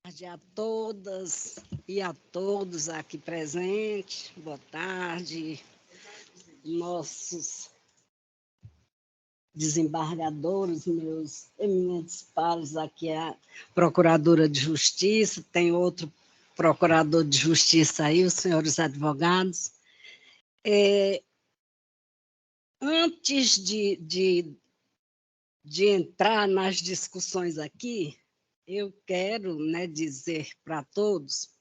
Tarde a todas e a todos aqui presentes. Boa tarde, nossos desembargadores, meus eminentes pares, aqui é a Procuradora de Justiça, tem outro Procurador de Justiça aí, os senhores advogados. Antes de entrar nas discussões aqui, eu quero, dizer para todos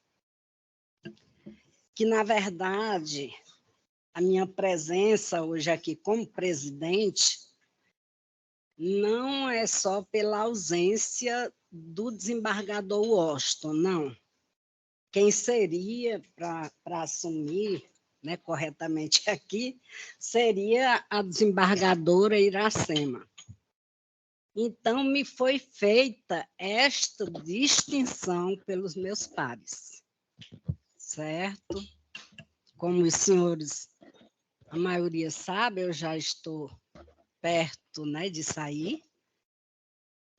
que, na verdade, a minha presença hoje aqui como presidente não é só pela ausência do desembargador Washington, não. Quem seria para assumir corretamente aqui seria a desembargadora Iracema. Então, me foi feita esta distinção pelos meus pares, certo? Como os senhores, a maioria sabe, eu já estou perto de sair,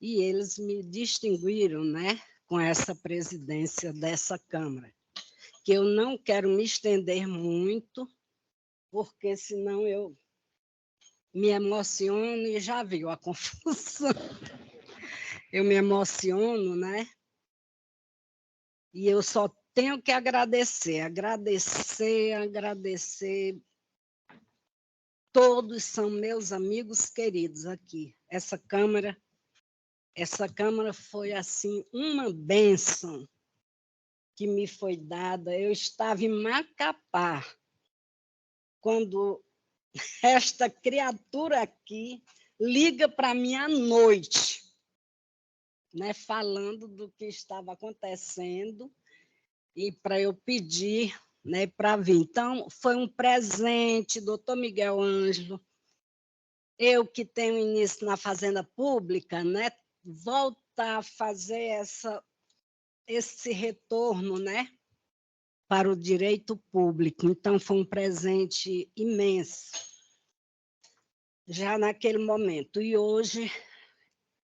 e eles me distinguiram com essa presidência dessa Câmara, que eu não quero me estender muito, porque senão eu me emociono e já viu a confusão. Eu me emociono, E eu só tenho que agradecer. Todos são meus amigos queridos aqui. Essa Câmara foi, assim, uma bênção que me foi dada. Eu estava em Macapá, quando esta criatura aqui liga para mim à noite, falando do que estava acontecendo e para eu pedir para vir. Então, foi um presente, doutor Miguel Ângelo. Eu que tenho início na Fazenda Pública, voltar a fazer esse retorno para o direito público. Então, foi um presente imenso, já naquele momento. E hoje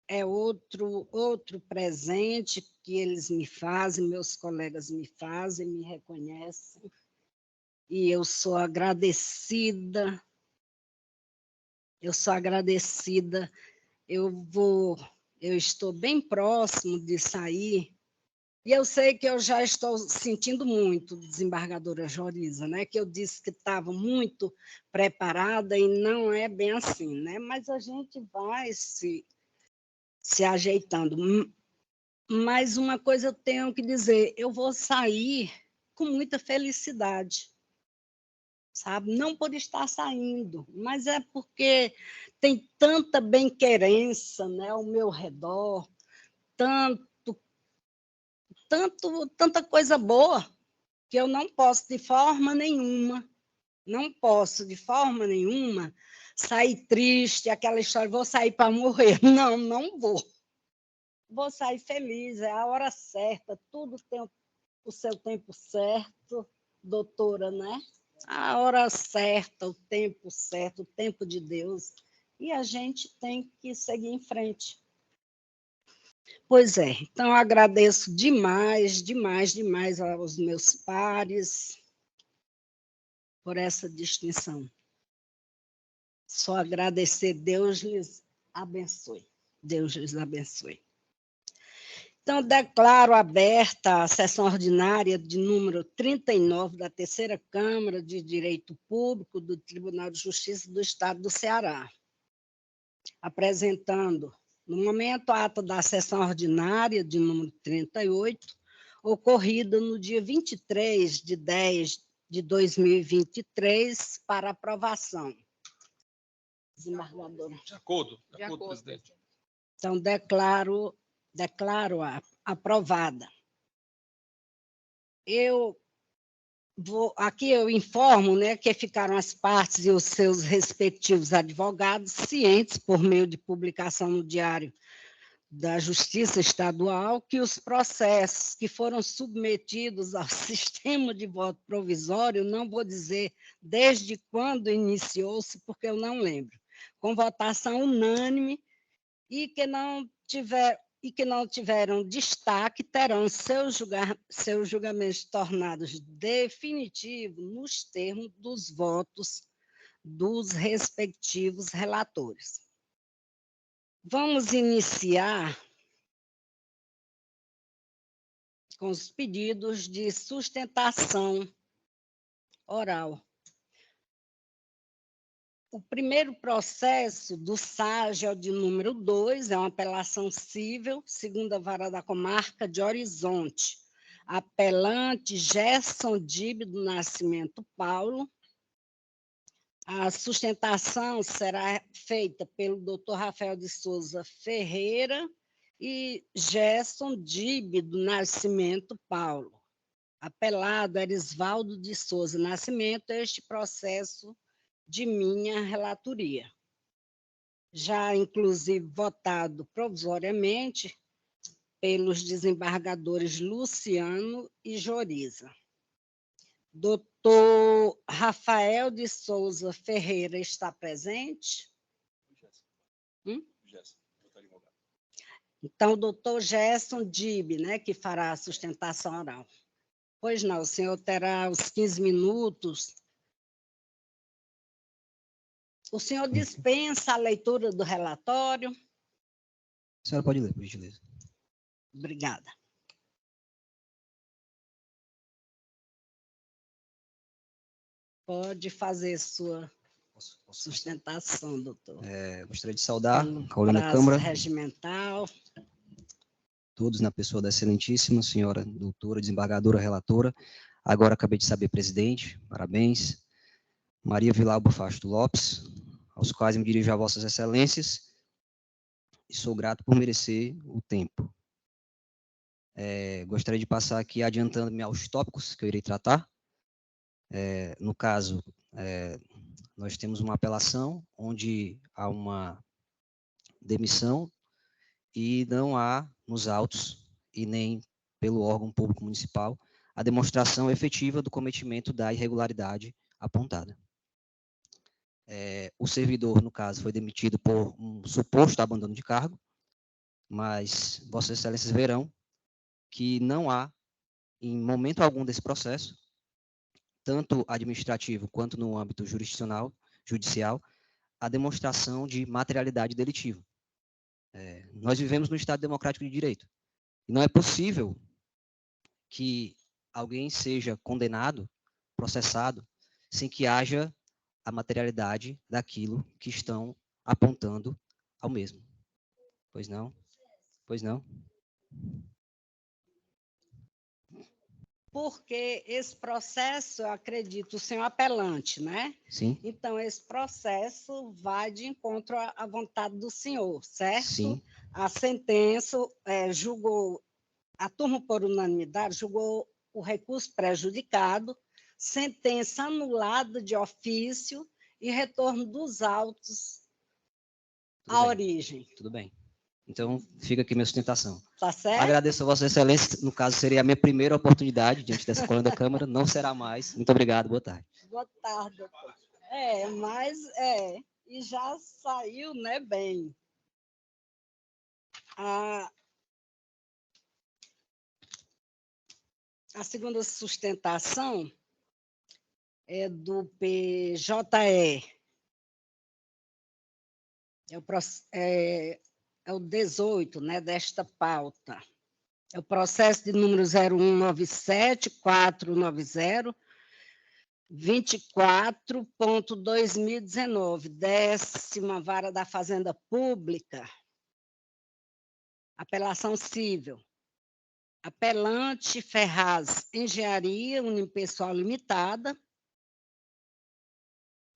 é outro presente que eles me fazem, meus colegas me fazem, me reconhecem, e eu sou agradecida. Eu estou bem próximo de sair, e eu sei que eu já estou sentindo muito, desembargadora Joriza, que eu disse que estava muito preparada, e não é bem assim, mas a gente vai se ajeitando. Mas uma coisa eu tenho que dizer, eu vou sair com muita felicidade, sabe? Não por estar saindo, mas é porque tem tanta bem-querença ao meu redor, tanta coisa boa, que eu não posso de forma nenhuma sair triste, aquela história, vou sair para morrer. Não vou. Vou sair feliz, é a hora certa, tudo tem o seu tempo certo, doutora, A hora certa, o tempo de Deus, e a gente tem que seguir em frente. Pois é, então agradeço demais aos meus pares por essa distinção. Só agradecer, Deus lhes abençoe. Deus lhes abençoe. Então, declaro aberta a sessão ordinária de número 39 da Terceira Câmara de Direito Público do Tribunal de Justiça do Estado do Ceará, apresentando, no momento, a ata da sessão ordinária de número 38, ocorrida no dia 23 de 10 de 2023, para aprovação. Desembargadora. De acordo, presidente. Então, declaro aprovada. Aqui eu informo que ficaram as partes e os seus respectivos advogados cientes, por meio de publicação no Diário da Justiça Estadual, que os processos que foram submetidos ao sistema de voto provisório, não vou dizer desde quando iniciou-se, porque eu não lembro, com votação unânime, e que não tiver e que não tiveram destaque terão seus julgamentos tornados definitivos nos termos dos votos dos respectivos relatores. Vamos iniciar com os pedidos de sustentação oral. O primeiro processo do SAG é o de número 2, é uma apelação cível, segunda vara da comarca de Horizonte. Apelante Gerson Dibe do Nascimento Paulo. A sustentação será feita pelo Dr. Rafael de Souza Ferreira e Gerson Dibe do Nascimento Paulo. Apelado Erisvaldo de Souza Nascimento, este processo de minha relatoria. Já, inclusive, votado provisoriamente pelos desembargadores Luciano e Joriza. Doutor Rafael de Souza Ferreira está presente? Então, o doutor Gerson Dibe, né, que fará a sustentação oral. Pois não, o senhor terá os 15 minutos. O senhor dispensa a leitura do relatório? A senhora pode ler, por gentileza. Obrigada. Pode fazer sua sustentação, doutor. Gostaria de saudar a Honorable Câmara, regimental, todos na pessoa da excelentíssima senhora doutora, desembargadora, relatora, agora acabei de saber presidente, parabéns, Maria Vilauba Fasto Lopes, aos quais me dirijo a vossas excelências, e sou grato por merecer o tempo. Gostaria de passar aqui adiantando-me aos tópicos que eu irei tratar. No caso, nós temos uma apelação onde há uma demissão e não há nos autos e nem pelo órgão público municipal a demonstração efetiva do cometimento da irregularidade apontada. O servidor, no caso, foi demitido por um suposto abandono de cargo, mas vossas excelências verão que não há, em momento algum desse processo, tanto administrativo quanto no âmbito judicial, a demonstração de materialidade delitiva. Nós vivemos num Estado democrático de direito. E não é possível que alguém seja condenado, processado, sem que haja a materialidade daquilo que estão apontando ao mesmo. Pois não? Pois não? Porque esse processo, eu acredito, o senhor apelante, né? Sim. Então, esse processo vai de encontro à vontade do senhor, certo? Sim. A sentença julgou, a turma por unanimidade julgou o recurso prejudicado, sentença anulada de ofício e retorno dos autos à origem. Tudo bem. Então, fica aqui minha sustentação. Tá certo? Agradeço a Vossa Excelência, no caso, seria a minha primeira oportunidade diante dessa coluna da Câmara, não será mais. Muito obrigado, boa tarde. Boa tarde, doutor. E já saiu, né, bem. A segunda sustentação é do PJE. É o 18, né, desta pauta. É o processo de número 0197490, 24.2019, 10ª Vara da Fazenda Pública, apelação cível. Apelante Ferraz Engenharia Unipessoal Limitada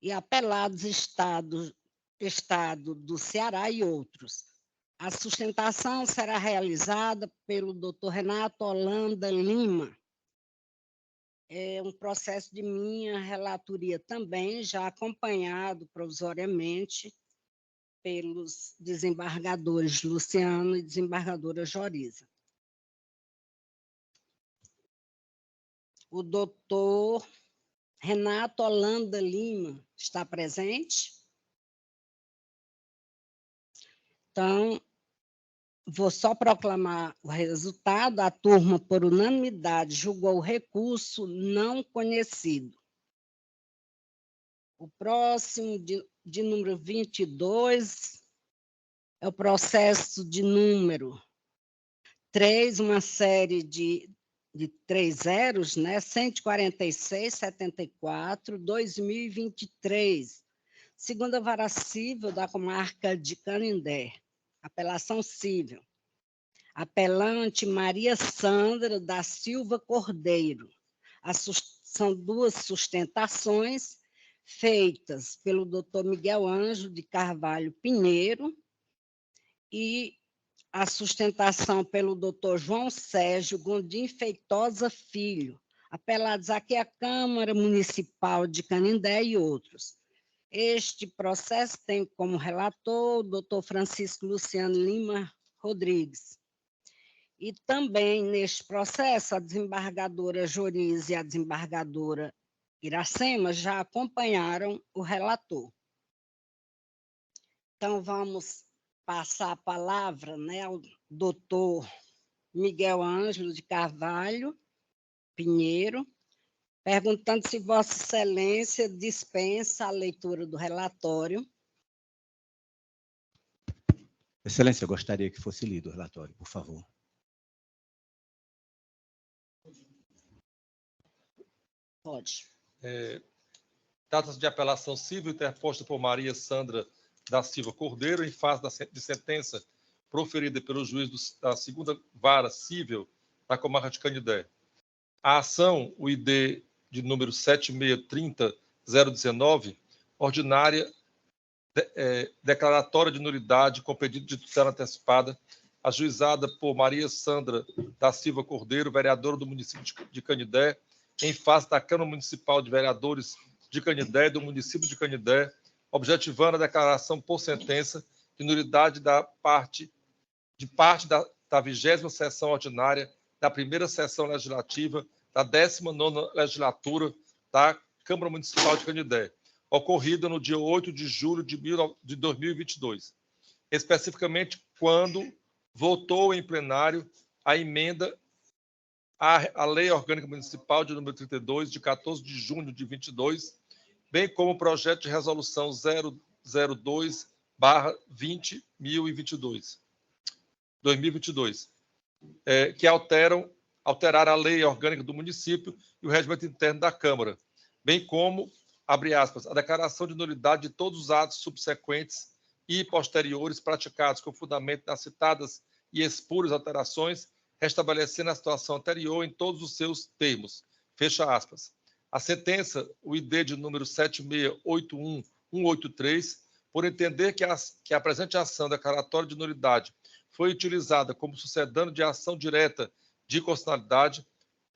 e apelados Estado do Ceará e outros. A sustentação será realizada pelo Dr. Renato Holanda Lima. É um processo de minha relatoria também, já acompanhado provisoriamente pelos desembargadores Luciano e desembargadora Joriza. O doutor Renato Holanda Lima está presente? Então, vou só proclamar o resultado. A turma, por unanimidade, julgou o recurso não conhecido. O próximo, de número 22, é o processo de número 3, uma série de 3 zeros, né? 146/74, 2023, segunda vara civil da comarca de Canindé, apelação civil. Apelante Maria Sandra da Silva Cordeiro. São duas sustentações feitas pelo doutor Miguel Ângelo de Carvalho Pinheiro e a sustentação pelo doutor João Sérgio Gondim Feitosa Filho, apelados aqui à Câmara Municipal de Canindé e outros. Este processo tem como relator o doutor Francisco Luciano Lima Rodrigues. E também, neste processo, a desembargadora Joriz e a desembargadora Iracema já acompanharam o relator. Então, vamos passar a palavra, né, ao doutor Miguel Ângelo de Carvalho Pinheiro, perguntando se Vossa Excelência dispensa a leitura do relatório. Excelência, eu gostaria que fosse lido o relatório, por favor. Pode. Trata-se de apelação civil interposta por Maria Sandra da Silva Cordeiro, em face de sentença proferida pelo juiz da segunda vara civil da comarca de Canindé. A ação, o ID de número 7630-019, ordinária, declaratória de nulidade com pedido de tutela antecipada, ajuizada por Maria Sandra da Silva Cordeiro, vereadora do município de Canindé, em face da Câmara Municipal de Vereadores de Canindé e do município de Canindé, objetivando a declaração por sentença de nulidade da parte da 20ª sessão ordinária da primeira sessão legislativa da 19ª legislatura da Câmara Municipal de Canindé, ocorrida no dia 8 de julho de 2022, especificamente quando votou em plenário a emenda à Lei Orgânica Municipal de número 32, de 14 de junho de 22, bem como o projeto de resolução 002/2022, que alteraram a Lei Orgânica do município e o regimento interno da Câmara, bem como, abre aspas, a declaração de nulidade de todos os atos subsequentes e posteriores praticados com fundamento nas citadas e espúrias alterações, restabelecendo a situação anterior em todos os seus termos. Fecha aspas. A sentença, o ID de número 7681183, por entender que a presente ação declaratória de nulidade foi utilizada como sucedâneo de ação direta de constitucionalidade,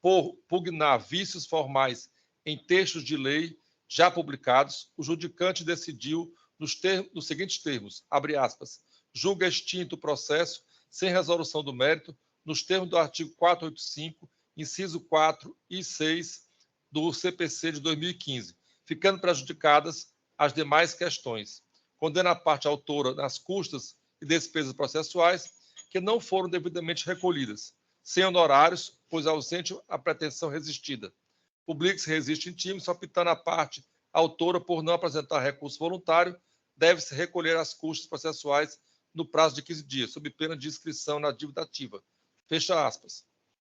por pugnar vícios formais em textos de lei já publicados, o judicante decidiu nos seguintes termos, abre aspas, julga extinto o processo sem resolução do mérito, nos termos do artigo 485, inciso 4 e 6 do CPC de 2015, ficando prejudicadas as demais questões. Condena a parte autora nas custas e despesas processuais que não foram devidamente recolhidas, sem honorários, pois ausente a pretensão resistida. Publique-se resiste em time, só optando a parte autora por não apresentar recurso voluntário, deve-se recolher as custas processuais no prazo de 15 dias, sob pena de inscrição na dívida ativa. Fecha aspas.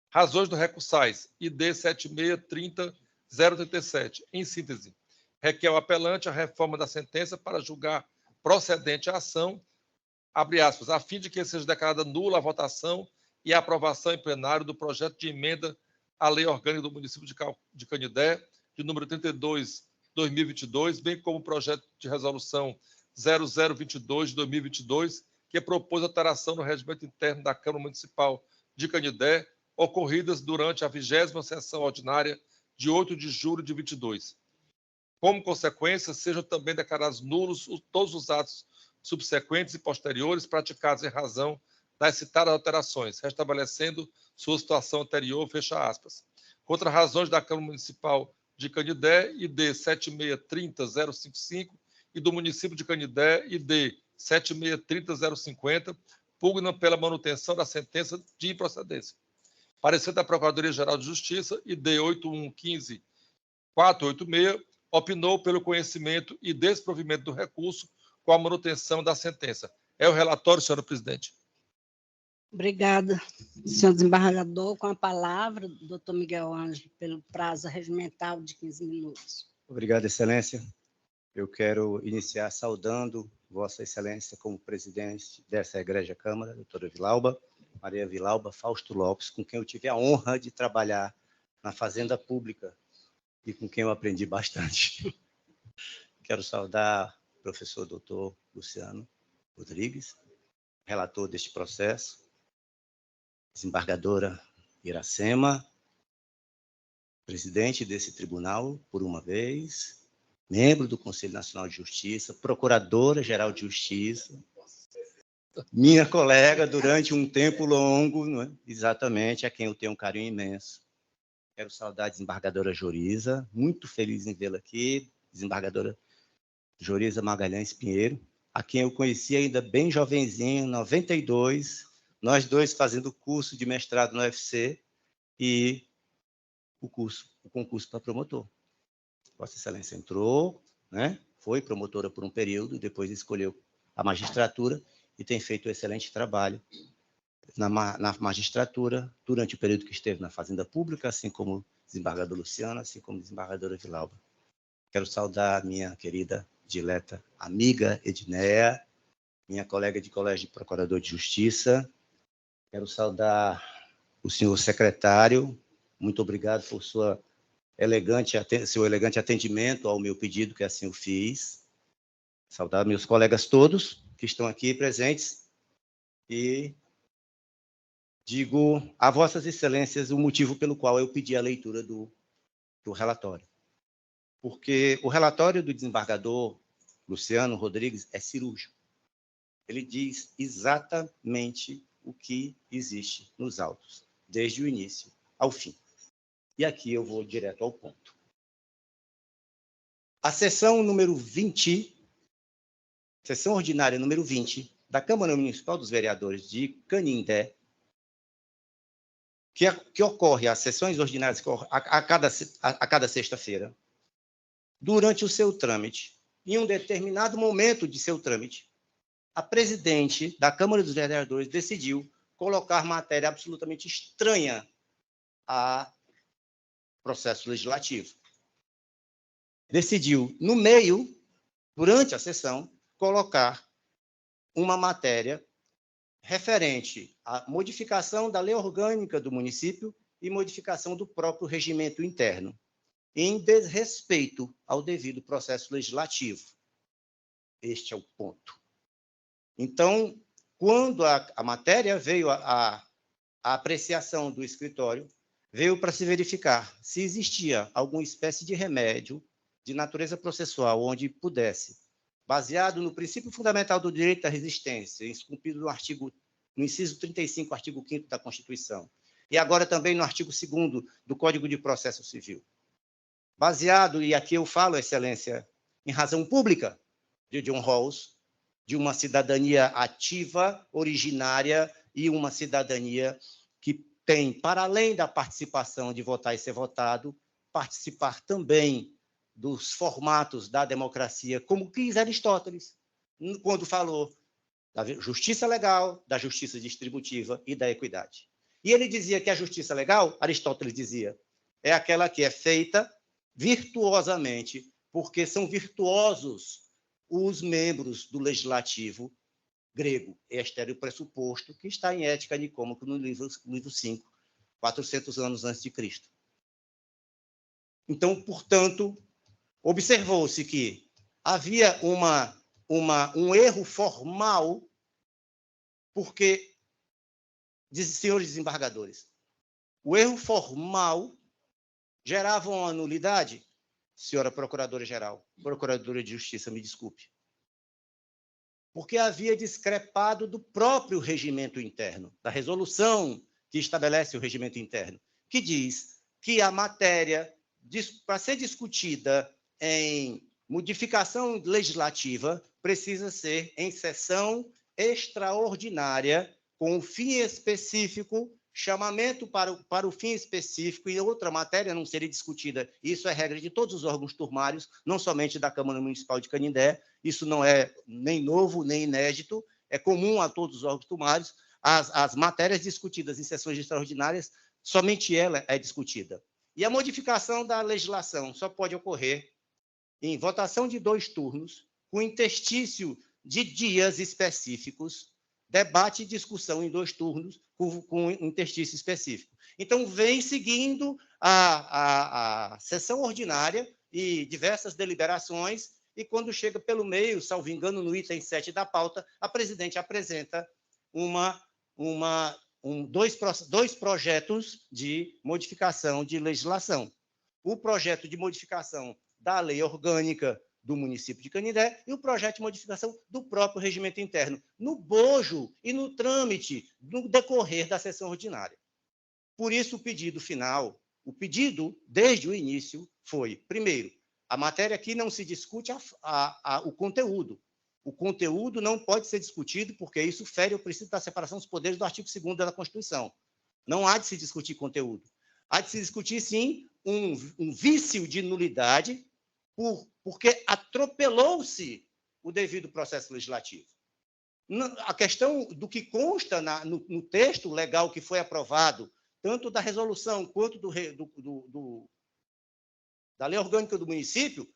Razões do recursais, ID 7630037. Em síntese, requer o apelante a reforma da sentença para julgar procedente a ação, abre aspas, a fim de que seja declarada nula a votação e a aprovação em plenário do projeto de emenda à Lei Orgânica do município de Canindé, de número 32/2022, bem como o projeto de resolução 0022 de 2022, que propôs alteração no regimento interno da Câmara Municipal de Canindé, ocorridas durante a 20ª sessão ordinária de 8 de julho de 22. Como consequência, sejam também declarados nulos todos os atos subsequentes e posteriores praticados em razão das citadas alterações, restabelecendo sua situação anterior, fecha aspas. Contra razões da Câmara Municipal de Canindé, ID 7630055, e do município de Canindé, ID 7630050, pugnam pela manutenção da sentença de improcedência. Parecer da Procuradoria-Geral de Justiça, ID 8115-486, opinou pelo conhecimento e desprovimento do recurso com a manutenção da sentença. É o relatório, senhora presidente. Obrigada, senhor desembargador. Com a palavra, doutor Miguel Ângelo, pelo prazo regimental de 15 minutos. Obrigado, Excelência. Eu quero iniciar saudando Vossa Excelência como presidente dessa Egrégia Câmara, doutora Vilauba, Maria Vilauba Fausto Lopes, com quem eu tive a honra de trabalhar na Fazenda Pública e com quem eu aprendi bastante. Quero saudar o professor doutor Luciano Rodrigues, relator deste processo, desembargadora Iracema, presidente desse tribunal, por uma vez, membro do Conselho Nacional de Justiça, procuradora-geral de Justiça, minha colega durante um tempo longo, não é? Exatamente, a quem eu tenho um carinho imenso. Quero saudar a desembargadora Joriza, muito feliz em vê-la aqui, desembargadora Joriza Magalhães Pinheiro, a quem eu conheci ainda bem jovenzinho, em 92, nós dois fazendo o curso de mestrado no UFC e o concurso para promotor. Vossa Excelência entrou, né? Foi promotora por um período, depois escolheu a magistratura e tem feito um excelente trabalho na magistratura durante o período que esteve na Fazenda Pública, assim como o desembargador Luciano, assim como a desembargadora Vilauba. Quero saudar minha querida, dileta amiga Edneia, minha colega de colégio de procurador de justiça. Quero saudar o senhor secretário. Muito obrigado por seu elegante atendimento ao meu pedido, que assim eu fiz. Saudar meus colegas todos que estão aqui presentes e digo a vossas excelências o motivo pelo qual eu pedi a leitura do relatório. Porque o relatório do desembargador Luciano Rodrigues é cirúrgico. Ele diz exatamente o que existe nos autos, desde o início ao fim. E aqui eu vou direto ao ponto. A sessão número 20, sessão ordinária número 20, da Câmara Municipal dos Vereadores de Canindé, que ocorre às sessões ordinárias a cada sexta-feira, durante o seu trâmite, em um determinado momento de seu trâmite, a presidente da Câmara dos Vereadores decidiu colocar matéria absolutamente estranha a processo legislativo. Decidiu, no meio, durante a sessão, colocar uma matéria referente à modificação da lei orgânica do município e modificação do próprio regimento interno, em desrespeito ao devido processo legislativo. Este é o ponto. Então, quando a matéria veio a apreciação do escritório, veio para se verificar se existia alguma espécie de remédio de natureza processual onde pudesse, baseado no princípio fundamental do direito à resistência, esculpido no inciso 35, artigo 5º da Constituição, e agora também no artigo 2º do Código de Processo Civil. Baseado, e aqui eu falo, Excelência, em razão pública de John Rawls, de uma cidadania ativa, originária, e uma cidadania que tem, para além da participação de votar e ser votado, participar também dos formatos da democracia, como quis Aristóteles, quando falou da justiça legal, da justiça distributiva e da equidade. E ele dizia que a justiça legal, Aristóteles dizia, é aquela que é feita virtuosamente, porque são virtuosos os membros do legislativo grego. Este era o pressuposto que está em Ética Nicômaco, no livro 5, 400 anos antes de Cristo. Então, portanto, observou-se que havia um erro formal, porque, senhores desembargadores, o erro formal gerava uma nulidade, senhora Procuradora-Geral, Procuradora de Justiça, me desculpe, porque havia discrepado do próprio regimento interno, da resolução que estabelece o regimento interno, que diz que a matéria, para ser discutida em modificação legislativa, precisa ser em sessão extraordinária com o fim específico, chamamento para o fim específico, e outra matéria não seria discutida. Isso é regra de todos os órgãos turmários, não somente da Câmara Municipal de Canindé. Isso não é nem novo, nem inédito, é comum a todos os órgãos turmários. As matérias discutidas em sessões extraordinárias, somente ela é discutida. E a modificação da legislação só pode ocorrer em votação de 2 turnos, com interstício de dias específicos, debate e discussão em 2 turnos, com interstício específico. Então, vem seguindo a sessão ordinária e diversas deliberações, e quando chega pelo meio, salvo engano, no item 7 da pauta, a presidente apresenta dois projetos de modificação de legislação. O projeto de modificação da lei orgânica do município de Canindé e o projeto de modificação do próprio regimento interno, no bojo e no trâmite, no decorrer da sessão ordinária. Por isso, o pedido final, o pedido, desde o início, foi, primeiro, a matéria aqui não se discute o conteúdo. O conteúdo não pode ser discutido, porque isso fere o princípio da separação dos poderes do artigo 2º da Constituição. Não há de se discutir conteúdo. Há de se discutir, sim, um vício de nulidade, porque atropelou-se o devido processo legislativo. A questão do que consta no texto legal que foi aprovado, tanto da resolução quanto da lei orgânica do município,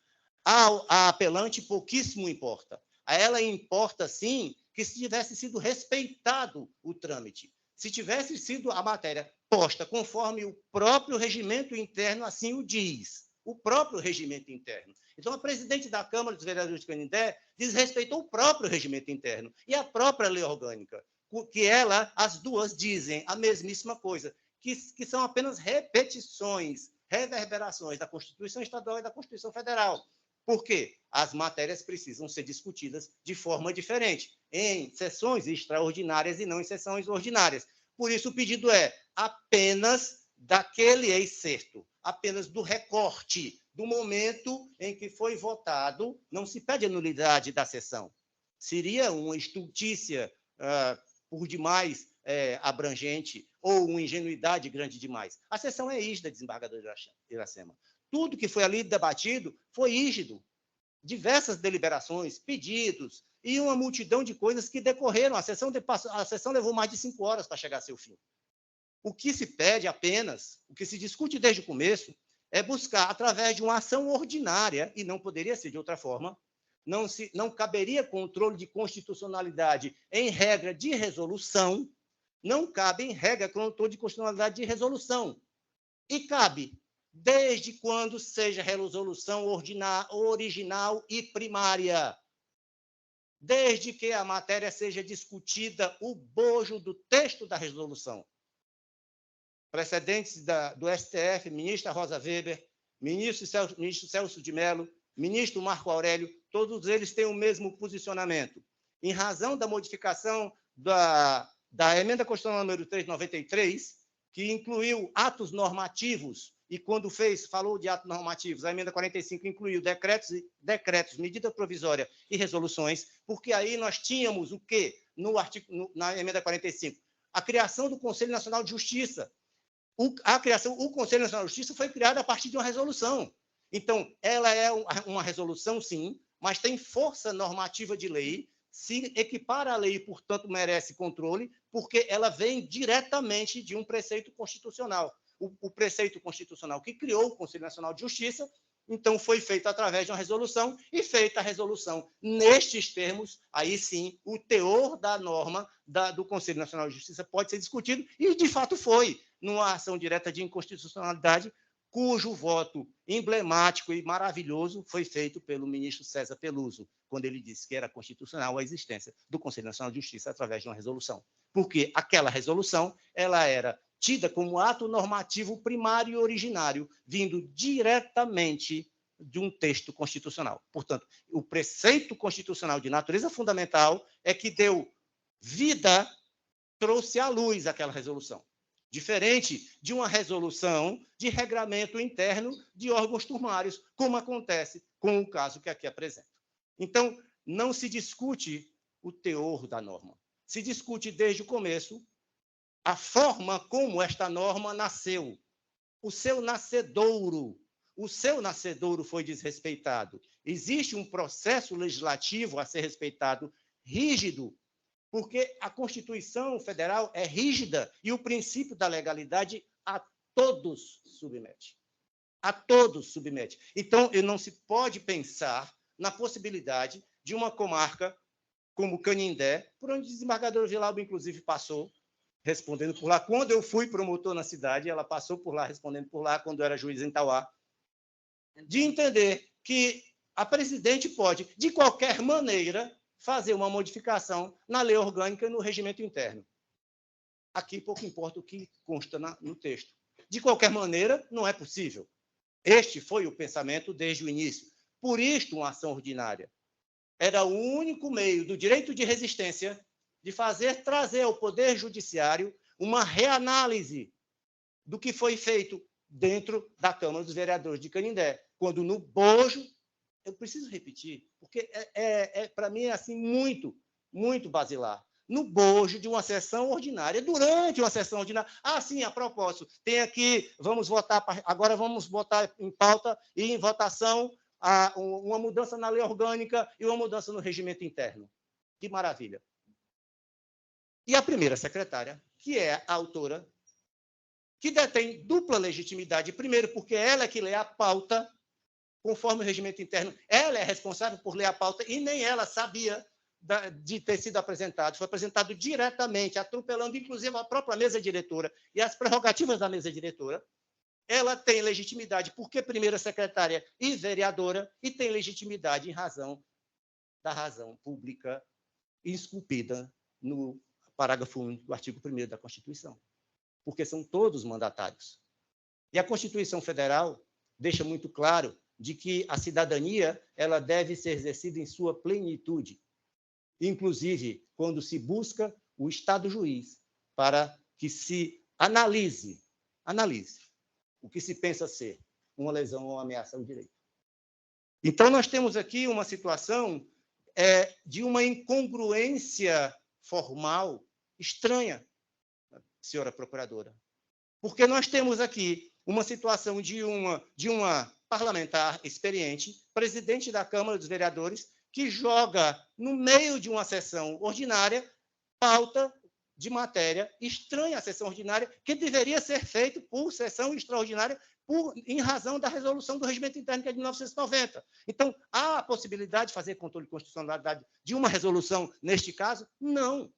a apelante pouquíssimo importa. A ela importa, sim, que se tivesse sido respeitado o trâmite, se tivesse sido a matéria posta conforme o próprio regimento interno assim o diz, o próprio regimento interno. Então, a presidente da Câmara dos Vereadores de Canindé desrespeitou o próprio regimento interno e a própria lei orgânica, que as duas dizem a mesmíssima coisa, que são apenas repetições, reverberações da Constituição Estadual e da Constituição Federal. Por quê? As matérias precisam ser discutidas de forma diferente, em sessões extraordinárias e não em sessões ordinárias. Por isso, o pedido é apenas daquele excerto, apenas do recorte, do momento em que foi votado. Não se pede a nulidade da sessão. Seria uma estultícia por demais abrangente ou uma ingenuidade grande demais. A sessão é rígida, desembargador Iracema. Tudo que foi ali debatido foi rígido. Diversas deliberações, pedidos e uma multidão de coisas que decorreram. A sessão levou mais de 5 horas para chegar a seu fim. O que se pede apenas, o que se discute desde o começo, é buscar, através de uma ação ordinária, e não poderia ser de outra forma, não caberia controle de constitucionalidade em regra de resolução, não cabe em regra controle de constitucionalidade de resolução. E cabe, desde quando seja resolução original e primária, desde que a matéria seja discutida o bojo do texto da resolução. Precedentes do STF, ministra Rosa Weber, ministro Celso de Mello, ministro Marco Aurélio, todos eles têm o mesmo posicionamento. Em razão da modificação da emenda constitucional número 393, que incluiu atos normativos, e quando falou de atos normativos, a emenda 45 incluiu decretos, medida provisória e resoluções, porque aí nós tínhamos o quê? Na emenda 45? A criação do Conselho Nacional de Justiça. O Conselho Nacional de Justiça foi criado a partir de uma resolução. Então, ela é uma resolução, sim, mas tem força normativa de lei, se equipara à lei e, portanto, merece controle, porque ela vem diretamente de um preceito constitucional. O preceito constitucional que criou o Conselho Nacional de Justiça, então, foi feito através de uma resolução, e feita a resolução nestes termos, aí sim, o teor da norma do Conselho Nacional de Justiça pode ser discutido, e, de fato, foi, numa ação direta de inconstitucionalidade, cujo voto emblemático e maravilhoso foi feito pelo ministro César Peluso, quando ele disse que era constitucional a existência do Conselho Nacional de Justiça através de uma resolução. Porque aquela resolução ela era tida como ato normativo primário e originário, vindo diretamente de um texto constitucional. Portanto, o preceito constitucional de natureza fundamental é que deu vida, trouxe à luz aquela resolução. Diferente de uma resolução de regramento interno de órgãos turmários, como acontece com o caso que aqui apresento. Então, não se discute o teor da norma. Se discute desde o começo a forma como esta norma nasceu, o seu nascedouro. O seu nascedouro foi desrespeitado. Existe um processo legislativo a ser respeitado, rígido, porque a Constituição Federal é rígida e o princípio da legalidade a todos submete. A todos submete. Então, não se pode pensar na possibilidade de uma comarca como Canindé, por onde o desembargador Vilauba, inclusive, passou, respondendo por lá. Quando eu fui promotor na cidade, ela passou por lá, respondendo por lá, quando eu era juiz em Tauá, de entender que a presidente pode, de qualquer maneira, fazer uma modificação na lei orgânica e no regimento interno. Aqui pouco importa o que consta no texto. De qualquer maneira, não é possível. Este foi o pensamento desde o início. Por isto, uma ação ordinária era o único meio do direito de resistência de trazer ao Poder Judiciário uma reanálise do que foi feito dentro da Câmara dos Vereadores de Canindé, quando no bojo, eu preciso repetir, porque para mim é assim muito, muito basilar, no bojo de uma sessão ordinária, durante uma sessão ordinária. Ah, sim, a propósito, tem aqui, agora vamos botar em pauta e em votação uma mudança na lei orgânica e uma mudança no regimento interno. Que maravilha. E a primeira secretária, que é a autora, que detém dupla legitimidade, primeiro porque ela é que lê a pauta, conforme o regimento interno, ela é responsável por ler a pauta e nem ela sabia de ter sido apresentado. Foi apresentado diretamente, atropelando, inclusive, a própria mesa diretora e as prerrogativas da mesa diretora. Ela tem legitimidade porque primeira secretária e vereadora, e tem legitimidade em razão da razão pública esculpida no parágrafo único do artigo 1º da Constituição, porque são todos mandatários. E a Constituição Federal deixa muito claro de que a cidadania ela deve ser exercida em sua plenitude, inclusive quando se busca o Estado juiz para que se analise o que se pensa ser uma lesão ou uma ameaça ao direito. Então, nós temos aqui uma situação de uma incongruência formal estranha, senhora procuradora, porque nós temos aqui uma situação de uma parlamentar experiente, presidente da Câmara dos Vereadores, que joga no meio de uma sessão ordinária pauta de matéria estranha à sessão ordinária, que deveria ser feito por sessão extraordinária em razão da resolução do regimento interno, que é de 1990. Então, há a possibilidade de fazer controle de constitucionalidade de uma resolução neste caso? Não.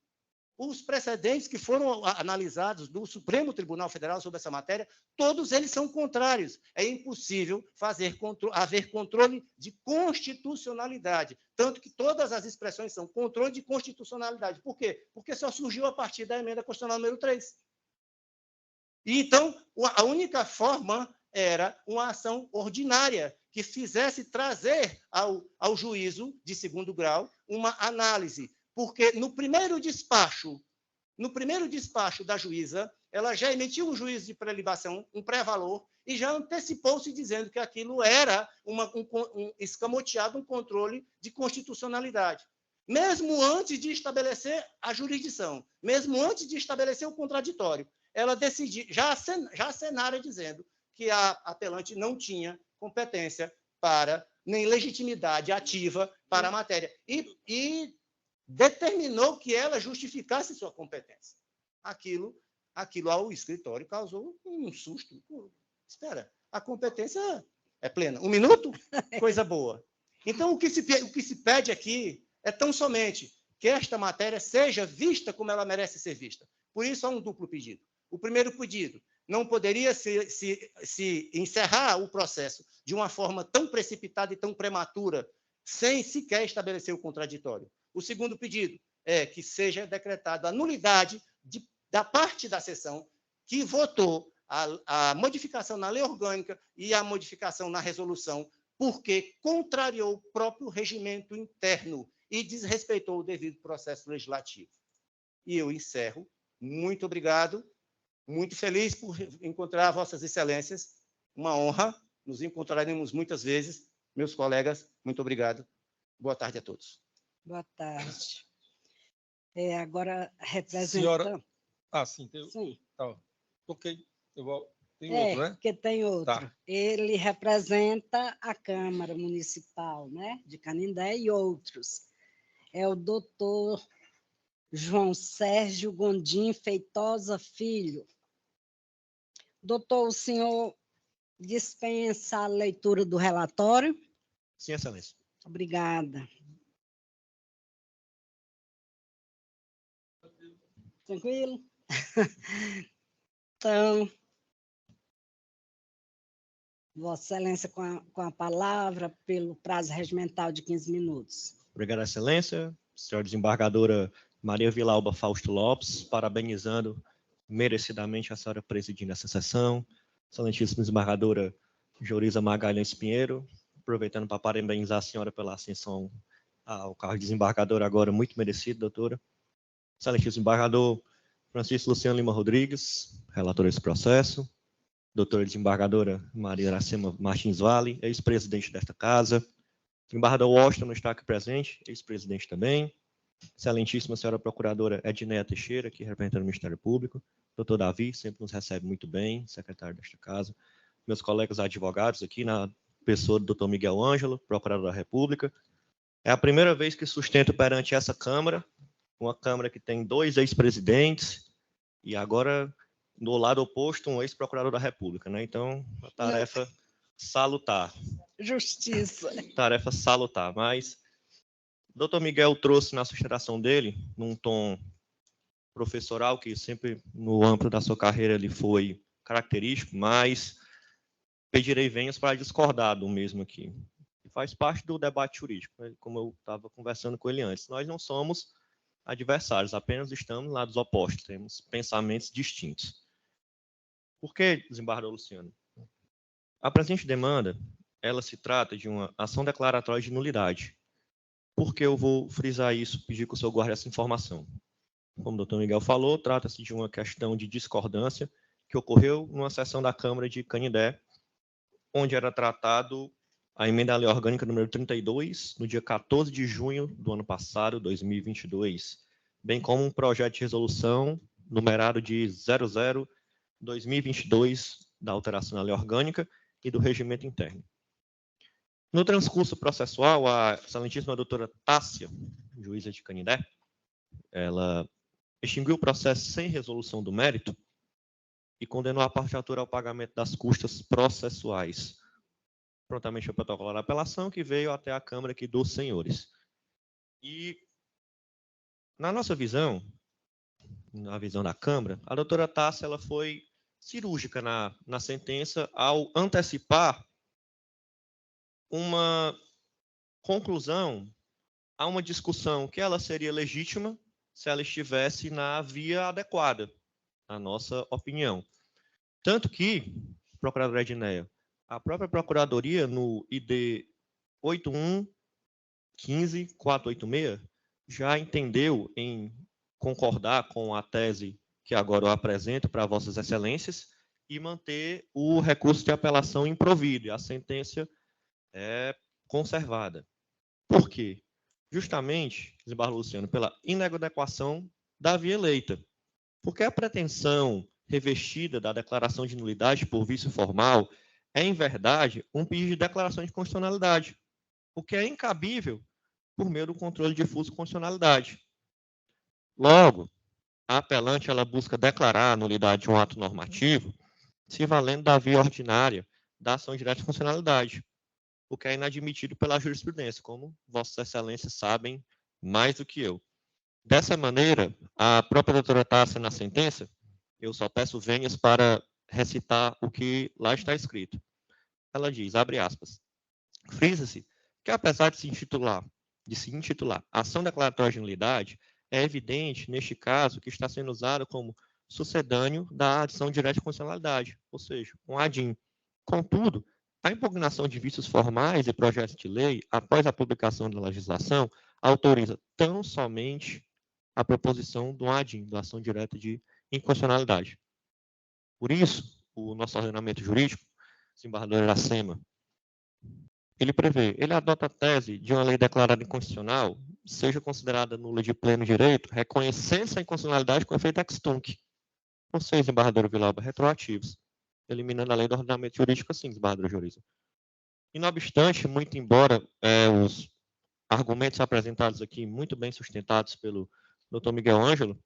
Os precedentes que foram analisados do Supremo Tribunal Federal sobre essa matéria, todos eles são contrários. É impossível haver controle de constitucionalidade, tanto que todas as expressões são controle de constitucionalidade. Por quê? Porque só surgiu a partir da emenda constitucional número 3. E, então, a única forma era uma ação ordinária que fizesse trazer ao juízo de segundo grau uma análise, porque no primeiro despacho da juíza, ela já emitiu um juízo de prelibação, um pré-valor, e já antecipou-se dizendo que aquilo era escamoteado, um controle de constitucionalidade. Mesmo antes de estabelecer a jurisdição, mesmo antes de estabelecer o contraditório, ela decidiu, já acenara dizendo que a apelante não tinha competência nem legitimidade ativa para a matéria. E determinou que ela justificasse sua competência. Aquilo ao escritório causou um susto. Espera, a competência é plena. 1 minuto? Coisa boa. Então, o que se pede aqui é tão somente que esta matéria seja vista como ela merece ser vista. Por isso, há um duplo pedido. O primeiro pedido: não poderia se encerrar o processo de uma forma tão precipitada e tão prematura, sem sequer estabelecer o contraditório. O segundo pedido é que seja decretada a nulidade da parte da sessão que votou a modificação na lei orgânica e a modificação na resolução, porque contrariou o próprio regimento interno e desrespeitou o devido processo legislativo. E eu encerro. Muito obrigado. Muito feliz por encontrar Vossas Excelências. Uma honra. Nos encontraremos muitas vezes. Meus colegas, muito obrigado. Boa tarde a todos. Boa tarde. Agora, representando... Senhora... sim. Sim. Tá. Ok. Tem outro, né? Porque tem outro. Tá. Ele representa a Câmara Municipal, né, de Canindé e outros. É o doutor João Sérgio Gondim Feitosa Filho. Doutor, o senhor dispensa a leitura do relatório? Sim, Excelência. Obrigada. Tranquilo? Então, Vossa Excelência com a palavra, pelo prazo regimental de 15 minutos. Obrigado, Excelência. Senhora desembargadora Maria Vilauba Fausto Lopes, parabenizando merecidamente a senhora presidindo essa sessão. Excelentíssima desembargadora Joriza Magalhães Pinheiro, aproveitando para parabenizar a senhora pela ascensão ao cargo de desembargadora, agora muito merecido, doutora. Excelentíssimo desembargador Francisco Luciano Lima Rodrigues, relator desse processo. Doutora desembargadora Maria Iracema Martins Vale, ex-presidente desta casa. Desembargador Washington não está aqui presente, ex-presidente também. Excelentíssima senhora procuradora Edneia Teixeira, que representando o Ministério Público. Doutor Davi, sempre nos recebe muito bem, secretário desta casa. Meus colegas advogados aqui, na pessoa do doutor Miguel Ângelo, procurador da República. É a primeira vez que sustento perante essa Câmara, uma Câmara que tem 2 ex-presidentes, e agora, do lado oposto, um ex-procurador da República, né? Então, uma tarefa salutar. Justiça. Tarefa salutar, mas o doutor Miguel trouxe na sustentação dele, num tom professoral, que sempre no âmbito da sua carreira ele foi característico, mas pedirei venhas para discordar do mesmo aqui. Faz parte do debate jurídico, né? Como eu estava conversando com ele antes. Nós não somos adversários, apenas estamos lados opostos, temos pensamentos distintos. Por que, desembargador Luciano? A presente demanda, ela se trata de uma ação declaratória de nulidade. Por que eu vou frisar isso, pedir que o senhor guarde essa informação? Como o doutor Miguel falou, trata-se de uma questão de discordância que ocorreu numa sessão da Câmara de Canindé, onde era tratado a emenda à lei orgânica número 32, no dia 14 de junho do ano passado, 2022, bem como um projeto de resolução numerado de 00-2022, da alteração da lei orgânica e do regimento interno. No transcurso processual, a excelentíssima doutora Tássia, juíza de Canindé, ela extinguiu o processo sem resolução do mérito e condenou a parte autora ao pagamento das custas processuais. Prontamente foi protocolada a apelação, que veio até a Câmara aqui dos senhores. E, na nossa visão, na visão da Câmara, a doutora Tássia ela foi cirúrgica na sentença ao antecipar uma conclusão a uma discussão que ela seria legítima se ela estivesse na via adequada, na nossa opinião. Tanto que, procuradora Edneia, a própria Procuradoria, no ID 81.15.486, já entendeu em concordar com a tese que agora eu apresento para Vossas Excelências e manter o recurso de apelação improvido, e a sentença é conservada. Por quê? Justamente, desembargador Luciano, pela inadequação da via eleita. Porque a pretensão revestida da declaração de nulidade por vício formal é, em verdade, um pedido de declaração de constitucionalidade, o que é incabível por meio do controle difuso de constitucionalidade. Logo, a apelante ela busca declarar a nulidade de um ato normativo se valendo da via ordinária da ação direta de constitucionalidade, o que é inadmitido pela jurisprudência, como Vossas Excelências sabem mais do que eu. Dessa maneira, a própria doutora Tássia, na sentença, eu só peço venhas para recitar o que lá está escrito. Ela diz, abre aspas, frisa-se que apesar de se intitular ação declaratória de nulidade, é evidente, neste caso, que está sendo usada como sucedâneo da adição direta de constitucionalidade, ou seja, um ADIM. Contudo, a impugnação de vícios formais e projetos de lei, após a publicação da legislação, autoriza tão somente a proposição do ADIM, da ação direta de inconstitucionalidade. Por isso, o nosso ordenamento jurídico, desembargador Iracema, ele adota a tese de uma lei declarada inconstitucional seja considerada nula de pleno direito, reconhecendo-se a inconstitucionalidade com efeito ex tunc. Ou seja, desembargador Vilauba, retroativos, eliminando a lei do ordenamento jurídico assim, desembargador Joriza. E, não obstante, muito embora os argumentos apresentados aqui, muito bem sustentados pelo Dr. Miguel Ângelo,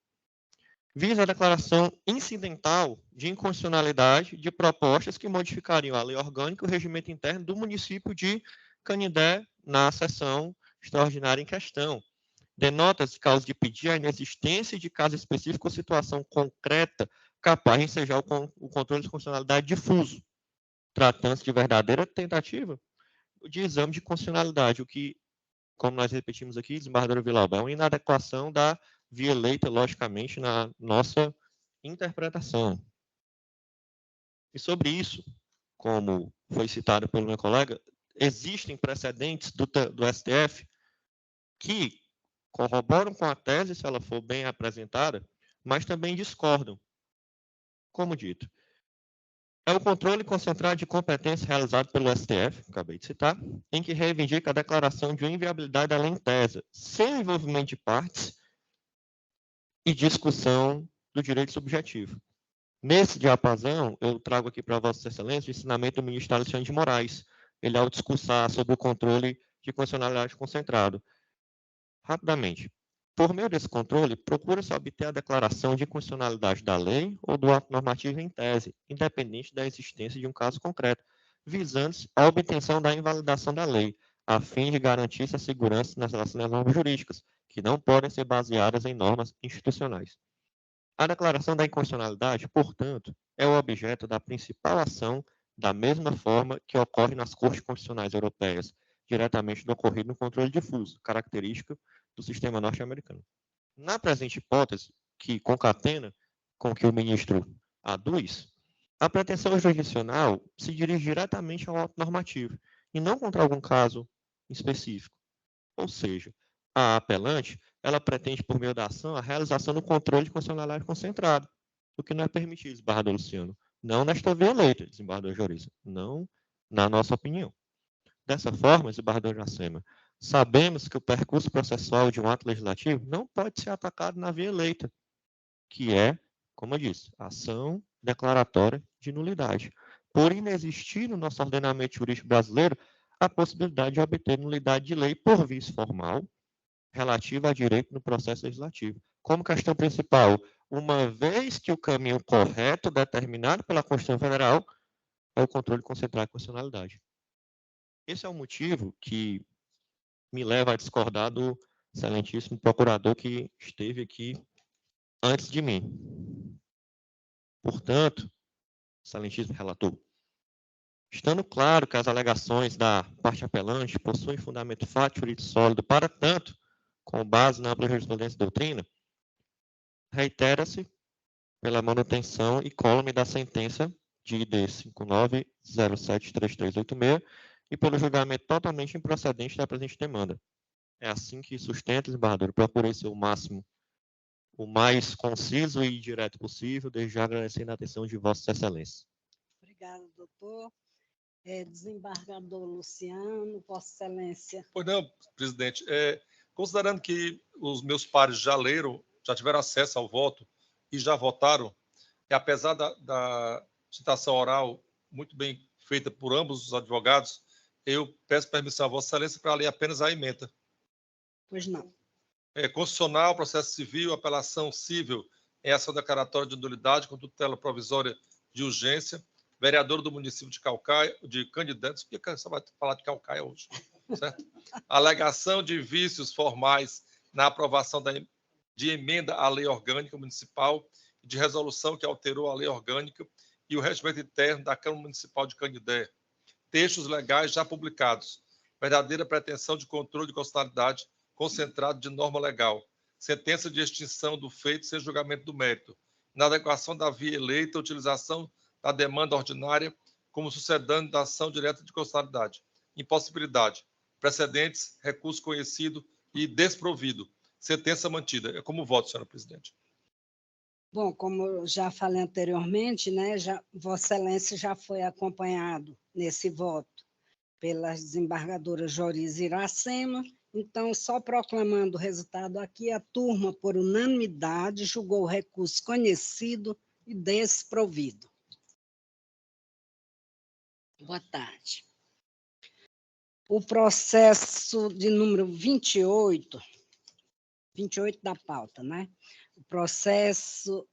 visa a declaração incidental de inconstitucionalidade de propostas que modificariam a lei orgânica e o regimento interno do município de Canindé na sessão extraordinária em questão. Denota-se causa de pedir a inexistência de caso específico ou situação concreta capaz de ensejar o controle de constitucionalidade difuso, tratando-se de verdadeira tentativa de exame de constitucionalidade, o que, como nós repetimos aqui, desembargador Vilauba, é uma inadequação da via eleita, logicamente, na nossa interpretação. E sobre isso, como foi citado pelo meu colega, existem precedentes do STF que corroboram com a tese, se ela for bem apresentada, mas também discordam. Como dito, é o controle concentrado de competência realizado pelo STF, acabei de citar, em que reivindica a declaração de inviabilidade da lei em tese, sem envolvimento de partes e discussão do direito subjetivo. Nesse diapasão, eu trago aqui para Vossa Excelência o ensinamento do ministro Alexandre de Moraes, ele ao discursar sobre o controle de constitucionalidade concentrado. Rapidamente, por meio desse controle, procura-se obter a declaração de constitucionalidade da lei ou do ato normativo em tese, independente da existência de um caso concreto, visando-se a obtenção da invalidação da lei, a fim de garantir-se a segurança nas relações das normas jurídicas, que não podem ser baseadas em normas institucionais. A declaração da inconstitucionalidade, portanto, é o objeto da principal ação da mesma forma que ocorre nas Cortes Constitucionais Europeias, diretamente do ocorrido no controle difuso, característica do sistema norte-americano. Na presente hipótese, que concatena com o que o ministro aduz, a pretensão jurisdicional se dirige diretamente ao ato normativo, e não contra algum caso específico. Ou seja, a apelante, ela pretende, por meio da ação, a realização do controle de constitucionalidade concentrado, o que não é permitido, desembargador Luciano. Não nesta via eleita, desembargador Joriza. Não na nossa opinião. Dessa forma, desembargador Jacema, sabemos que o percurso processual de um ato legislativo não pode ser atacado na via eleita, que é, como eu disse, ação declaratória de nulidade. Por inexistir no nosso ordenamento jurídico brasileiro a possibilidade de obter nulidade de lei por vício formal relativa a direito no processo legislativo. Como questão principal, uma vez que o caminho correto determinado pela Constituição Federal é o controle concentrado de constitucionalidade. Esse é o motivo que me leva a discordar do excelentíssimo procurador que esteve aqui antes de mim. Portanto, excelentíssimo relator, estando claro que as alegações da parte apelante possuem fundamento fático e sólido, para tanto, com base na ampla jurisprudência e doutrina, reitera-se pela manutenção e cólome da sentença de ID 59073386 e pelo julgamento totalmente improcedente da presente demanda. É assim que sustenta, desembargador. Procurei ser o máximo, o mais conciso e direto possível, desde já agradecendo a atenção de Vossa Excelência. Obrigada, doutor. Desembargador Luciano, Vossa Excelência. Pois não, presidente. Considerando que os meus pares já leram, já tiveram acesso ao voto e já votaram, e apesar da citação oral muito bem feita por ambos os advogados, eu peço permissão a Vossa Excelência para ler apenas a ementa. Pois não. Constitucional, processo civil, apelação civil em ação declaratória de nulidade com tutela provisória de urgência, vereador do município de Caucaia, de Candidatos, porque você vai falar de Caucaia hoje, certo? Alegação de vícios formais na aprovação de emenda à lei orgânica municipal e de resolução que alterou a lei orgânica e o regimento interno da Câmara Municipal de Canindé. Textos legais já publicados. Verdadeira pretensão de controle de constitucionalidade concentrado de norma legal. Sentença de extinção do feito sem julgamento do mérito. Inadequação da via eleita, utilização da demanda ordinária como sucedâneo da ação direta de constitucionalidade. Impossibilidade. Precedentes, recurso conhecido e desprovido. Sentença mantida. É como voto, senhora presidente. Bom, como eu já falei anteriormente, né, Vossa Excelência já foi acompanhado nesse voto pelas desembargadoras Joriza e Iracema Então, só proclamando o resultado aqui, a turma, por unanimidade, julgou o recurso conhecido e desprovido. Boa tarde. O processo de número 28 da pauta, né? O processo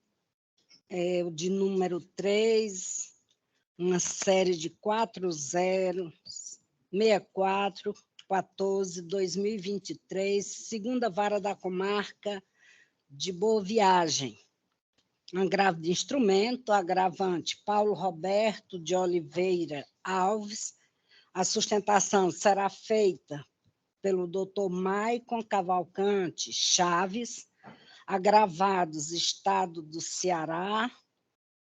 é o de número 3, uma série de 4064/14/2023, segunda vara da comarca de Boa Viagem. Agravo de instrumento, agravante Paulo Roberto de Oliveira Alves. A sustentação será feita pelo doutor Maicon Cavalcante Chaves, agravados Estado do Ceará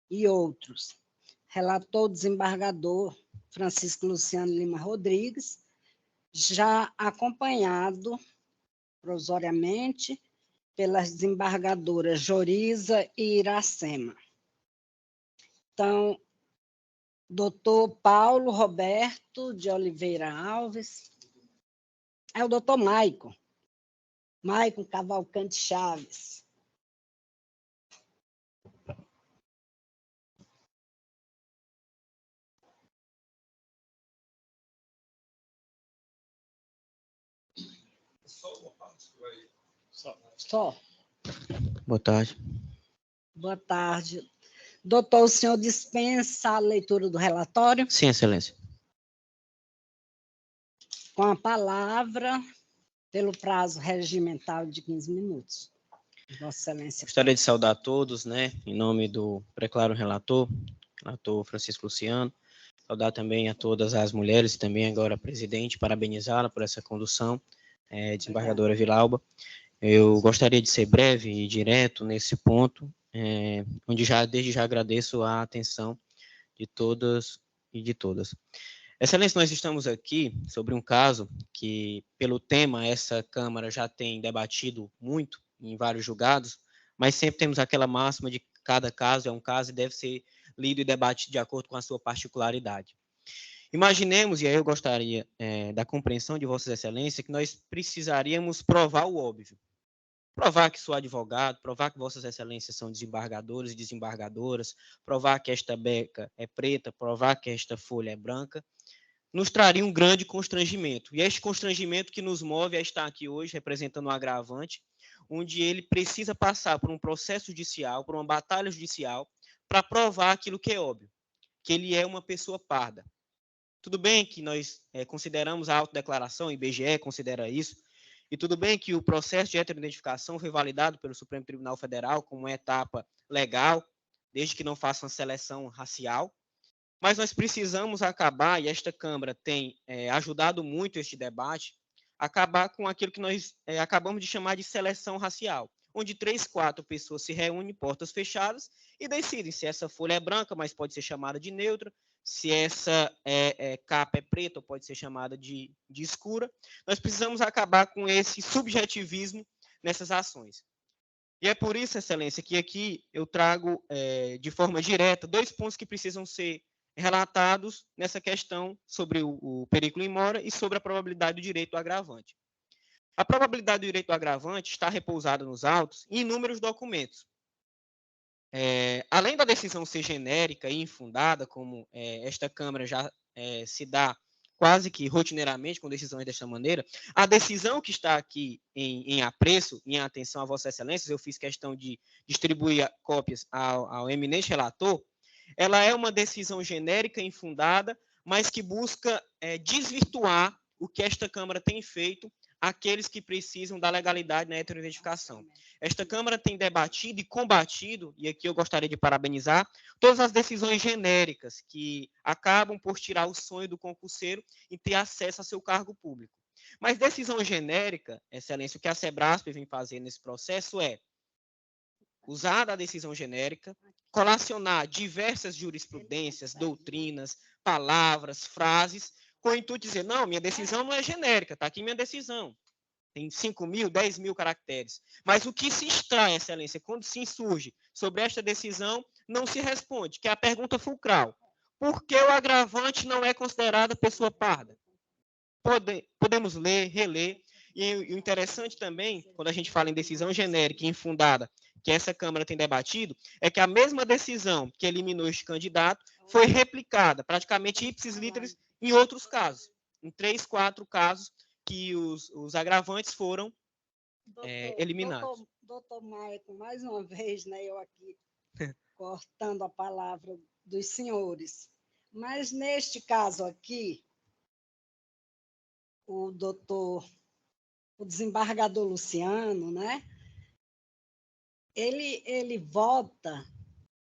e outros. Relator o desembargador Francisco Luciano Lima Rodrigues, já acompanhado provisoriamente pelas desembargadoras Joriza e Iracema. Então, doutor Paulo Roberto de Oliveira Alves, é o doutor Maicon Cavalcante Chaves. Só. Boa tarde. Boa tarde. Doutor, o senhor dispensa a leitura do relatório? Sim, Excelência. Com a palavra, pelo prazo regimental de 15 minutos. Vossa Excelência. Gostaria de saudar a todos, né, em nome do preclaro relator Francisco Luciano, saudar também a todas as mulheres, também agora a presidente, parabenizá-la por essa condução, desembargadora Vilauba. Eu gostaria de ser breve e direto nesse ponto, onde desde já agradeço a atenção de todas e de todas. Excelência, nós estamos aqui sobre um caso que, pelo tema, essa Câmara já tem debatido muito em vários julgados, mas sempre temos aquela máxima de que cada caso é um caso e deve ser lido e debatido de acordo com a sua particularidade. Imaginemos, e aí eu gostaria da compreensão de Vossas Excelências, que nós precisaríamos provar o óbvio. Provar que sou advogado, provar que Vossas Excelências são desembargadores e desembargadoras, provar que esta beca é preta, provar que esta folha é branca, nos traria um grande constrangimento. E é este constrangimento que nos move a estar aqui hoje, representando um agravante, onde ele precisa passar por um processo judicial, por uma batalha judicial, para provar aquilo que é óbvio, que ele é uma pessoa parda. Tudo bem que nós consideramos a autodeclaração, o IBGE considera isso, e tudo bem que o processo de heteroidentificação foi validado pelo Supremo Tribunal Federal como uma etapa legal, desde que não faça uma seleção racial, mas nós precisamos acabar, e esta Câmara tem ajudado muito este debate, acabar com aquilo que nós acabamos de chamar de seleção racial, onde 3, 4 pessoas se reúnem, portas fechadas, e decidem se essa folha é branca, mas pode ser chamada de neutra, se essa capa é preta, pode ser chamada de escura. Nós precisamos acabar com esse subjetivismo nessas ações. E é por isso, Excelência, que aqui eu trago de forma direta 2 pontos que precisam ser relatados nessa questão sobre o perículo in mora e sobre a probabilidade do direito do agravante. A probabilidade do direito do agravante está repousada nos autos em inúmeros documentos. Além da decisão ser genérica e infundada, como esta Câmara já se dá quase que rotineiramente com decisões desta maneira, a decisão que está aqui em apreço, em atenção a Vossas Excelências, eu fiz questão de distribuir cópias ao eminente relator, ela é uma decisão genérica e infundada, mas que busca desvirtuar o que esta Câmara tem feito àqueles que precisam da legalidade na heteroidentificação. Esta Câmara tem debatido e combatido, e aqui eu gostaria de parabenizar, todas as decisões genéricas que acabam por tirar o sonho do concurseiro em ter acesso a seu cargo público. Mas decisão genérica, Excelência, o que a Sebrasp vem fazer nesse processo é usar a decisão genérica, colacionar diversas jurisprudências, doutrinas, palavras, frases, com o intuito de dizer, não, minha decisão não é genérica, está aqui minha decisão. Tem 5.000, 10.000 caracteres. Mas o que se extrai, Excelência, quando se insurge sobre esta decisão, não se responde, que é a pergunta fulcral. Por que o agravante não é considerado pessoa parda? Podemos ler, reler, E o interessante também, quando a gente fala em decisão genérica e infundada, que essa Câmara tem debatido, é que a mesma decisão que eliminou este candidato foi replicada, praticamente ipsis literis, em outros casos. Em 3, 4 casos que os agravantes foram eliminados. Doutor Maicon, mais uma vez, né, eu aqui cortando a palavra dos senhores, mas neste caso aqui, o desembargador Luciano, né, ele vota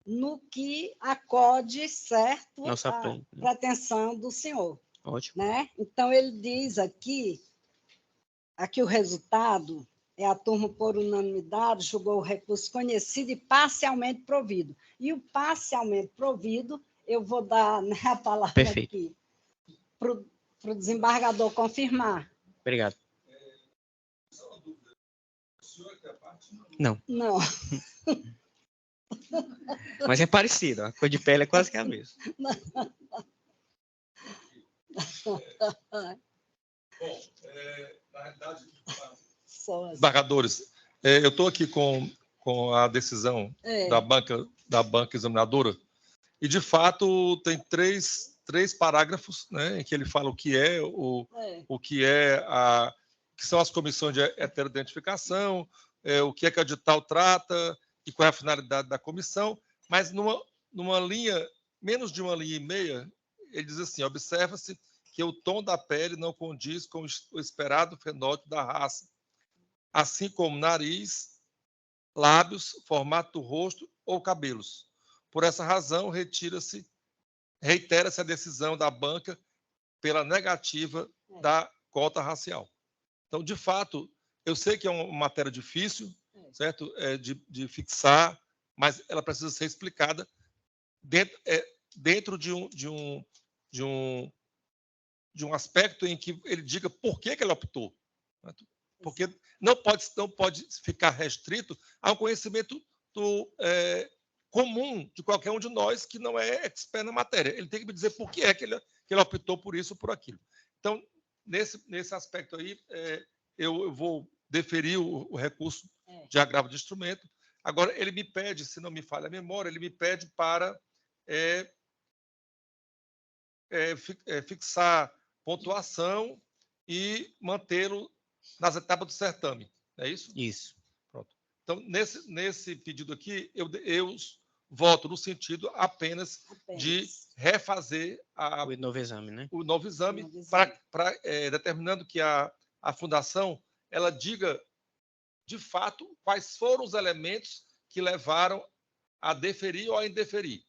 no que acode, certo, a pretensão do senhor. Ótimo. Né? Então, ele diz aqui o resultado é a turma, por unanimidade, julgou o recurso conhecido e parcialmente provido. E o parcialmente provido, eu vou dar, né, a palavra Perfeito. aqui para o desembargador confirmar. Obrigado. Não. Não. Mas é parecido, a cor de pele é quase que a mesma. Bom, na realidade, desembargadores, eu estou aqui com a decisão da banca examinadora e, de fato, tem três parágrafos, né, em que ele fala o que é que são as comissões de heteroidentificação, o que é que o edital trata e qual é a finalidade da comissão, mas numa linha, menos de uma linha e meia, ele diz assim: observa-se que o tom da pele não condiz com o esperado fenótipo da raça, assim como nariz, lábios, formato do rosto ou cabelos. Por essa razão, reitera-se a decisão da banca pela negativa da cota racial. Então, de fato, eu sei que é uma matéria difícil, certo, de fixar, mas ela precisa ser explicada dentro de um aspecto em que ele diga por que ele optou. Porque não pode ficar restrito a um conhecimento comum de qualquer um de nós que não é expert na matéria. Ele tem que me dizer por que é que ele optou por isso ou por aquilo. Então, nesse aspecto aí, eu vou deferir o recurso de agravo de instrumento. Agora, ele me pede, se não me falha a memória, ele me pede para fixar pontuação e mantê-lo nas etapas do certame. É isso? Isso. Pronto. Então, nesse pedido aqui, eu voto no sentido apenas de refazer o novo exame, né? O novo exame, determinando que a fundação ela diga, de fato, quais foram os elementos que levaram a deferir ou a indeferir.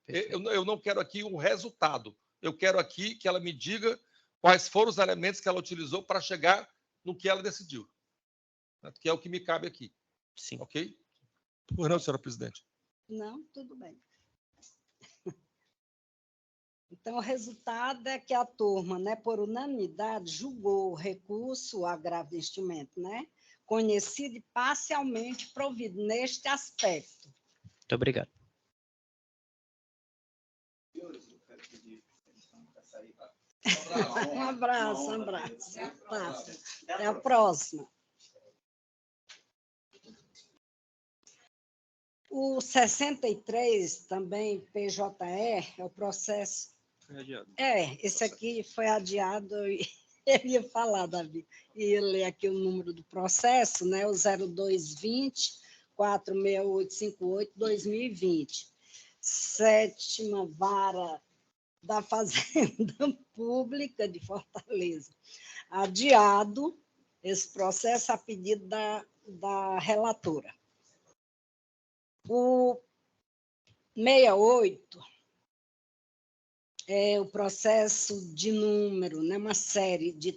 Eu não quero aqui um resultado. Eu quero aqui que ela me diga quais foram os elementos que ela utilizou para chegar no que ela decidiu. Que é o que me cabe aqui. Sim. Ok? Pois não, senhora presidente. Não, tudo bem. Então, o resultado é que a turma, né, por unanimidade, julgou o recurso, o agravo de instrumento, né, conhecido e parcialmente provido neste aspecto. Muito obrigado. Um abraço. Tá. Até a próxima. O 63, também, PJE, é o processo... esse aqui foi adiado, e eu ia falar, Davi, ia ler aqui o número do processo, né, o 0220-46858-2020. 7ª Vara da Fazenda Pública de Fortaleza. Adiado esse processo a pedido da relatora. O 68 é o processo de número, né, uma série de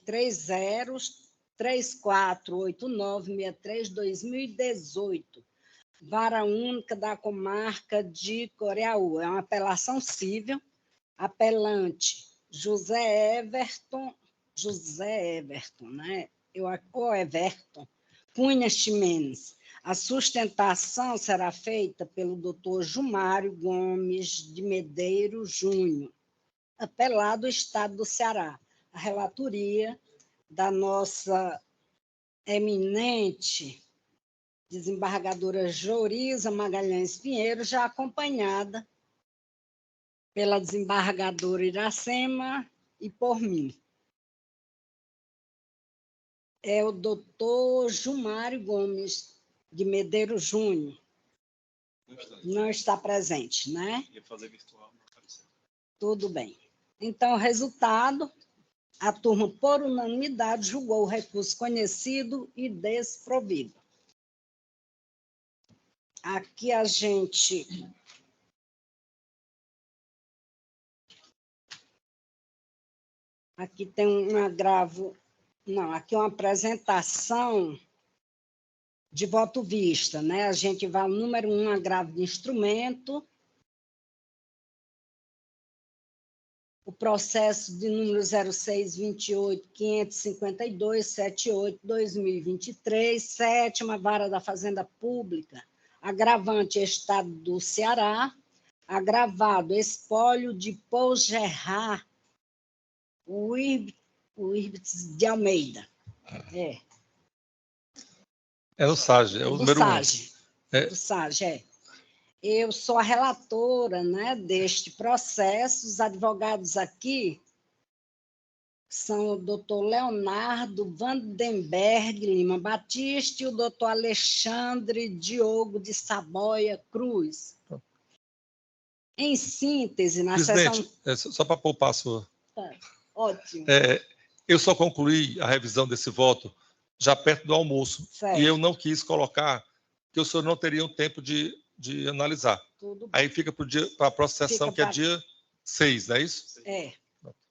30348963-2018, Vara Única da Comarca de Coreaú. É uma apelação civil, apelante José Everton, né? Everton Cunha Ximenes. A sustentação será feita pelo doutor Jumário Gomes de Medeiros Júnior, apelado do Estado do Ceará. A relatoria da nossa eminente desembargadora Joriza Magalhães Pinheiro, já acompanhada pela desembargadora Iracema e por mim. É o doutor Gilmário Gomes de Medeiros Júnior. Não está presente, né? Ia fazer virtual, não apareceu. Tudo bem. Então, o resultado, a turma, por unanimidade, julgou o recurso conhecido e desprovido. Aqui a gente... Aqui tem um agravo... Não, aqui é uma apresentação de voto vista, né? A gente vai ao número 1, agravo de instrumento. O processo de número 0628.552.78/2023, 7ª Vara da Fazenda Pública, agravante Estado do Ceará, agravado espólio de Paul Gerard Urbitz de Almeida. É o SAG, é o número 1. Do SAG, é. Eu sou a relatora, né, deste processo. Os advogados aqui são o doutor Leonardo Vandenberg Lima Batista e o doutor Alexandre Diogo de Saboia Cruz. Em síntese, na Presidente, sessão... só para poupar a sua... Tá, ótimo. Eu só concluí a revisão desse voto já perto do almoço. Certo. E eu não quis colocar, que o senhor não teria um tempo de analisar. Tudo bem. Aí fica para a próxima sessão, que é dia 6, não é isso?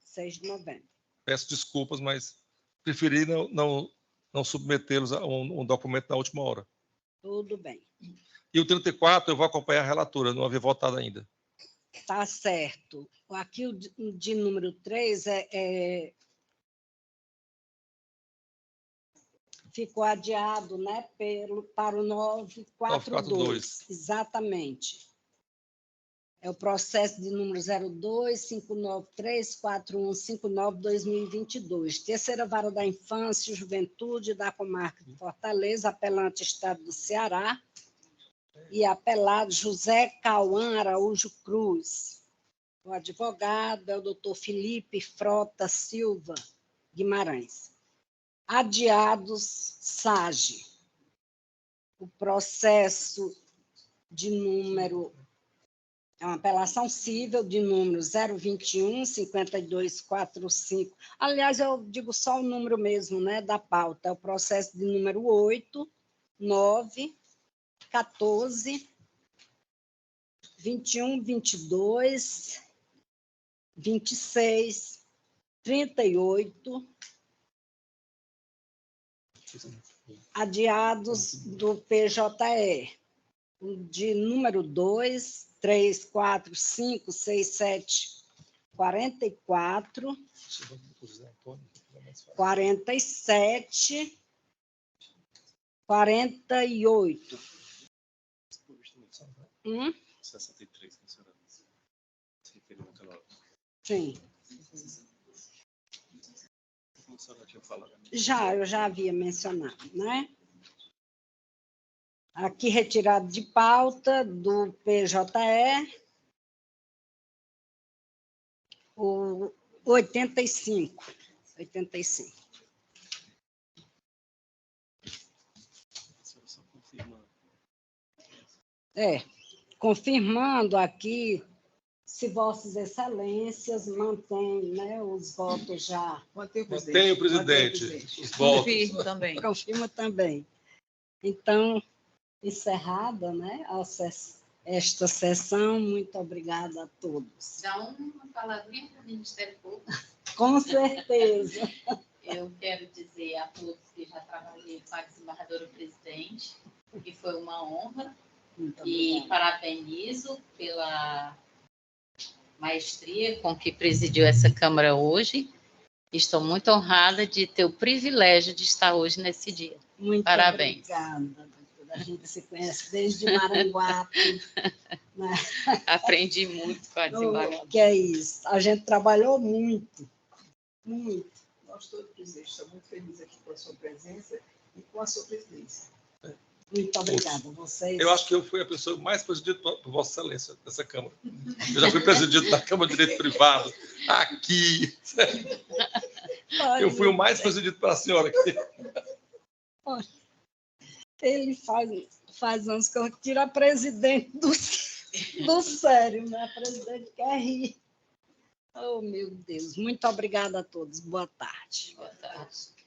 6 de novembro. Peço desculpas, mas preferi não submetê-los a um documento na última hora. Tudo bem. E o 34 eu vou acompanhar a relatora, não havia votado ainda. Tá certo. Aqui o de número 3 ficou adiado, né, para o 942. Exatamente. É o processo de número 025934159159/2022. Terceira Vara da Infância e Juventude da Comarca de Fortaleza, apelante Estado do Ceará, e apelado José Cauã Araújo Cruz. O advogado é o doutor Felipe Frota Silva Guimarães. Adiados SAGE. O processo de número... É uma apelação cível de número 021-5245. Aliás, eu digo só o número mesmo, né, da pauta. É o processo de número 8, 9, 14, 21, 22, 26, 38, adiados do PJE, de número 2, 3, 4, 5, 6, 7, 44, 47, 48. 63, que a senhora se referiu naquela hora. Sim. Como a senhora tinha falado? Eu já havia mencionado, né? Aqui retirado de pauta do PJE, o 85. 85. Só confirmando. Confirmando aqui se Vossas Excelências mantêm, né, os votos já. Mantém o presidente. Os votos. Confirmo também. Confirmo também. Então, encerrada, né, esta sessão. Muito obrigada a todos. Dá uma palavrinha para o Ministério Público. Com certeza. Eu quero dizer a todos que já trabalhei com a desembargadora presidente, que foi uma honra. E parabenizo pela maestria com que presidiu essa Câmara hoje. Estou muito honrada de ter o privilégio de estar hoje nesse dia. Muito Parabéns. Obrigada. A gente se conhece desde Maranguape. Né? Aprendi muito com a desembargadora. Que é isso. A gente trabalhou muito. Muito. Nós todos, presidente, estamos muito felizes aqui com a sua presença e com a sua presidência. Muito obrigada a vocês. Eu acho que eu fui a pessoa mais presidida por Vossa Excelência dessa Câmara. Eu já fui presidido da Câmara de Direito Privado, aqui. Eu fui o mais presidido pela senhora aqui. Olha, ele faz anos que eu tiro a presidente do sério, né? A presidente quer rir. Oh, meu Deus. Muito obrigada a todos. Boa tarde. Boa tarde.